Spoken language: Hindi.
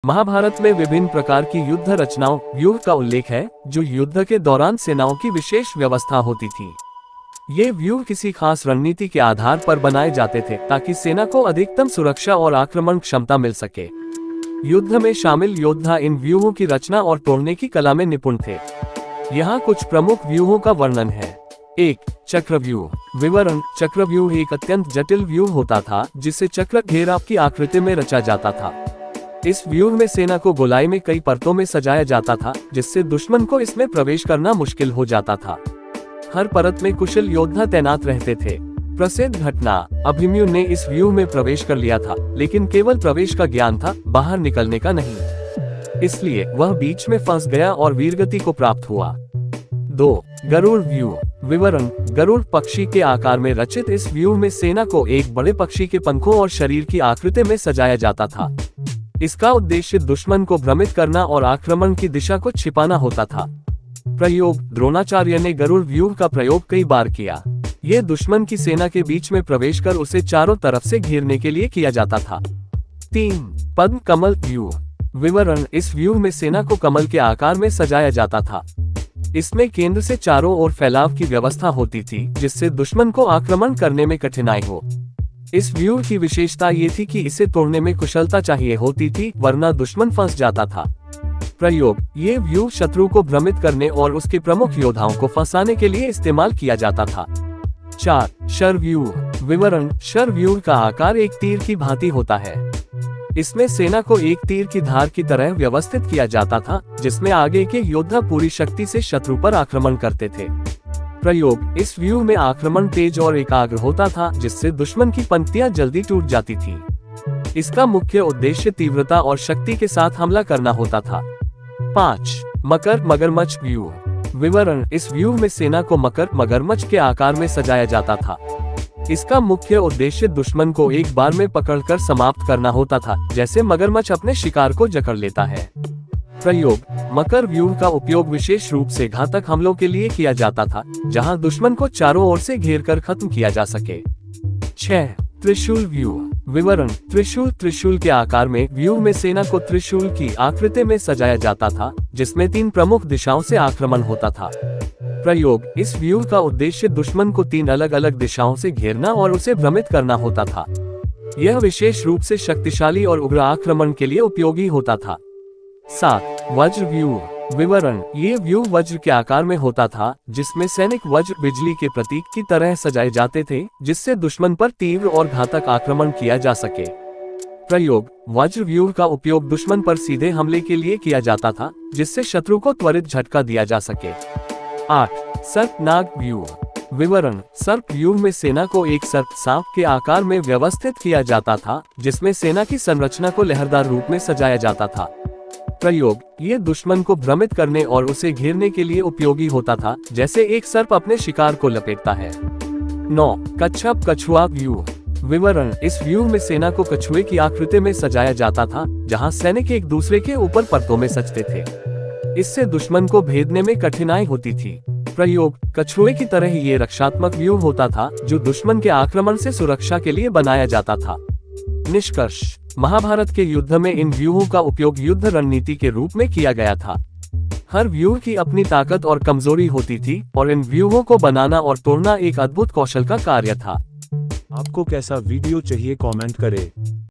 महाभारत में विभिन्न प्रकार की युद्ध रचनाओं व्यूह का उल्लेख है, जो युद्ध के दौरान सेनाओं की विशेष व्यवस्था होती थी। ये व्यूह किसी खास रणनीति के आधार पर बनाए जाते थे ताकि सेना को अधिकतम सुरक्षा और आक्रमण क्षमता मिल सके। युद्ध में शामिल योद्धा इन व्यूहों की रचना और तोड़ने की कला में निपुण थे। यहाँ कुछ प्रमुख व्यूहों का वर्णन है। 1. चक्रव्यूह। विवरण: चक्रव्यूह एक अत्यंत जटिल व्यूह होता था जिसे चक्र घेराव की आकृति में रचा जाता था। इस व्यूह में सेना को गोलाई में कई परतों में सजाया जाता था, जिससे दुश्मन को इसमें प्रवेश करना मुश्किल हो जाता था। हर परत में कुशल योद्धा तैनात रहते थे। प्रसिद्ध घटना: अभिमन्यु ने इस व्यूह में प्रवेश कर लिया था, लेकिन केवल प्रवेश का ज्ञान था, बाहर निकलने का नहीं। इसलिए वह बीच में फंस गया और वीरगति को प्राप्त हुआ। 2. गरुड़ व्यूह। विवरण: गरुड़ पक्षी के आकार में रचित इस व्यूह में सेना को एक बड़े पक्षी के पंखों और शरीर की आकृति में सजाया जाता था। इसका उद्देश्य दुश्मन को भ्रमित करना और आक्रमण की दिशा को छिपाना होता था। प्रयोग: द्रोणाचार्य ने गरुड़ व्यूह का प्रयोग कई बार किया। यह दुश्मन की सेना के बीच में प्रवेश कर उसे चारों तरफ से घेरने के लिए किया जाता था। 3. पद्म कमल व्यूह। विवरण: इस व्यूह में सेना को कमल के आकार में सजाया जाता था। इसमें केंद्र से चारों ओर फैलाव की व्यवस्था होती थी, जिससे दुश्मन को आक्रमण करने में कठिनाई हो। इस व्यूह की विशेषता ये थी कि इसे तोड़ने में कुशलता चाहिए होती थी, वरना दुश्मन फंस जाता था। प्रयोग: ये व्यूह शत्रु को भ्रमित करने और उसके प्रमुख योद्धाओं को फंसाने के लिए इस्तेमाल किया जाता था। 4. शर व्यूह। विवरण: शर व्यूह का आकार एक तीर की भांति होता है। इसमें सेना को एक तीर की धार की तरह व्यवस्थित किया जाता था, जिसमें आगे के योद्धा पूरी शक्ति से शत्रु पर आक्रमण करते थे। प्रयोग: इस व्यूह में आक्रमण तेज और एकाग्र होता था, जिससे दुश्मन की पंक्तियां जल्दी टूट जाती थी। इसका मुख्य उद्देश्य तीव्रता और शक्ति के साथ हमला करना होता था। 5. मकर मगरमच्छ व्यूह। विवरण: इस व्यूह में सेना को मकर मगरमच्छ के आकार में सजाया जाता था। इसका मुख्य उद्देश्य दुश्मन को एक बार में पकड़कर समाप्त करना होता था, जैसे मगरमच्छ अपने शिकार को जकड़ लेता है। प्रयोग: मकर व्यूह का उपयोग विशेष रूप से घातक हमलों के लिए किया जाता था, जहां दुश्मन को चारों ओर से घेरकर खत्म किया जा सके। 6. त्रिशूल व्यूह। विवरण: त्रिशूल के आकार में व्यूह में सेना को त्रिशूल की आकृति में सजाया जाता था, जिसमें 3 प्रमुख दिशाओं से आक्रमण होता था। प्रयोग: इस व्यूह का उद्देश्य दुश्मन को 3 अलग अलग दिशाओं से घेरना और उसे भ्रमित करना होता था। यह विशेष रूप से शक्तिशाली और उग्र आक्रमण के लिए उपयोगी होता था। 7. वज्र व्यूह। विवरण: ये व्यूह वज्र के आकार में होता था, जिसमें सैनिक वज्र बिजली के प्रतीक की तरह सजाए जाते थे, जिससे दुश्मन पर तीव्र और घातक आक्रमण किया जा सके। प्रयोग: वज्र व्यूह का उपयोग दुश्मन पर सीधे हमले के लिए किया जाता था, जिससे शत्रु को त्वरित झटका दिया जा सके। 8. सर्प नाग व्यूह। विवरण: सर्प व्यूह में सेना को एक सर्प सांप के आकार में व्यवस्थित किया जाता था, जिसमें सेना की संरचना को लहरदार रूप में सजाया जाता था। प्रयोग: ये दुश्मन को भ्रमित करने और उसे घेरने के लिए उपयोगी होता था, जैसे एक सर्प अपने शिकार को लपेटता है। 9. कच्छप कछुआ व्यूह। विवरण: इस व्यूह में सेना को कछुए की आकृति में सजाया जाता था, जहां सैनिक एक दूसरे के ऊपर परतों में सजते थे। इससे दुश्मन को भेदने में कठिनाई होती थी। प्रयोग: कछुए की तरह ही ये रक्षात्मक व्यूह होता था, जो दुश्मन के आक्रमण से सुरक्षा के लिए बनाया जाता था। निष्कर्ष: महाभारत के युद्ध में इन व्यूहों का उपयोग युद्ध रणनीति के रूप में किया गया था। हर व्यूह की अपनी ताकत और कमजोरी होती थी, और इन व्यूहों को बनाना और तोड़ना एक अद्भुत कौशल का कार्य था। आपको कैसा वीडियो चाहिए कमेंट करें।